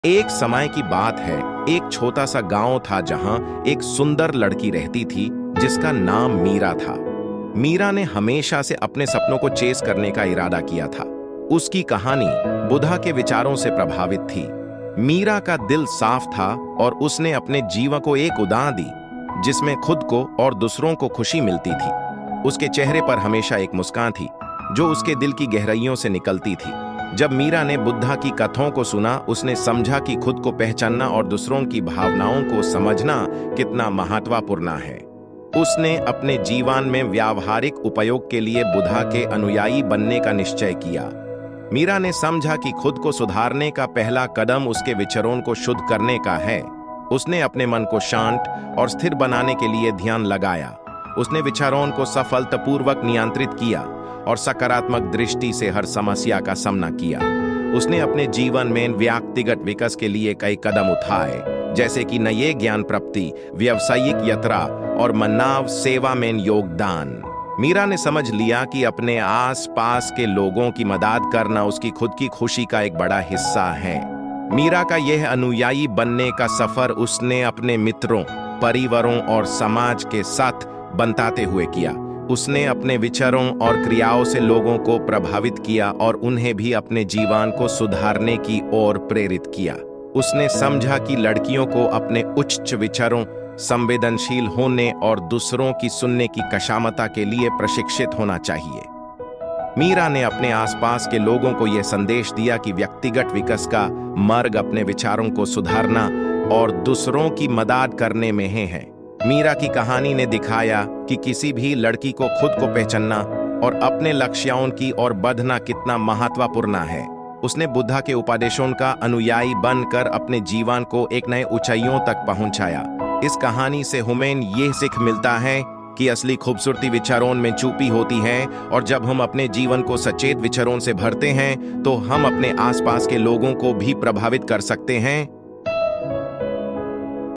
एक समय की बात है। एक छोटा सा गांव था जहां एक सुंदर लड़की रहती थी जिसका नाम मीरा था। मीरा ने हमेशा से अपने सपनों को चेस करने का इरादा किया था। उसकी कहानी बुद्धा के विचारों से प्रभावित थी। मीरा का दिल साफ था और उसने अपने जीवन को एक उड़ान दी जिसमें खुद को और दूसरों को खुशी मिलती थी। उसके चेहरे पर हमेशा एक मुस्कान थी जो उसके दिल की गहराइयों से निकलती थी। जब मीरा ने बुद्धा की कथाओं को सुना, उसने समझा कि खुद को पहचानना और दूसरों की भावनाओं को समझना कितना महत्वपूर्ण है। उसने अपने जीवन में व्यावहारिक उपयोग के लिए बुद्धा के अनुयायी बनने का निश्चय किया। मीरा ने समझा कि खुद को सुधारने का पहला कदम उसके विचारों को शुद्ध करने का है। उसने अपने मन को शांत और स्थिर बनाने के लिए ध्यान लगाया। उसने विचारों को सफलतापूर्वक नियंत्रित किया और सकारात्मक दृष्टि से हर समस्या का सामना किया। उसने अपने जीवन में व्यक्तिगत विकास के लिए कई कदम उठाए, जैसे कि नए ज्ञान प्राप्ति, व्यावसायिक यात्रा और मानव सेवा में योगदान। मीरा ने समझ लिया कि अपने आसपास के लोगों की मदद करना उसकी खुद की खुशी का एक बड़ा हिस्सा है। मीरा का यह अनुयायी बनने का सफर उसने अपने मित्रों, परिवारों और समाज के साथ बनाते हुए किया। उसने अपने विचारों और क्रियाओं से लोगों को प्रभावित किया और उन्हें भी अपने जीवन को सुधारने की ओर प्रेरित किया। उसने समझा कि लड़कियों को अपने उच्च विचारों, संवेदनशील होने और दूसरों की सुनने की क्षमता के लिए प्रशिक्षित होना चाहिए। मीरा ने अपने आसपास के लोगों को यह संदेश दिया कि व्यक्तिगत विकास का मार्ग अपने विचारों को सुधारना और दूसरों की मदद करने में है। मीरा की कहानी ने दिखाया कि किसी भी लड़की को खुद को पहचानना और अपने लक्ष्यों की ओर बढ़ना कितना महत्वपूर्ण है। उसने बुद्धा के उपदेशों का अनुयायी बनकर अपने जीवन को एक नए ऊंचाइयों तक पहुंचाया। इस कहानी से हमें यह सीख मिलता है कि असली खूबसूरती विचारों में छुपी होती है और जब हम अपने जीवन को सचेत विचारों से भरते हैं तो हम अपने आसपास के लोगों को भी प्रभावित कर सकते हैं।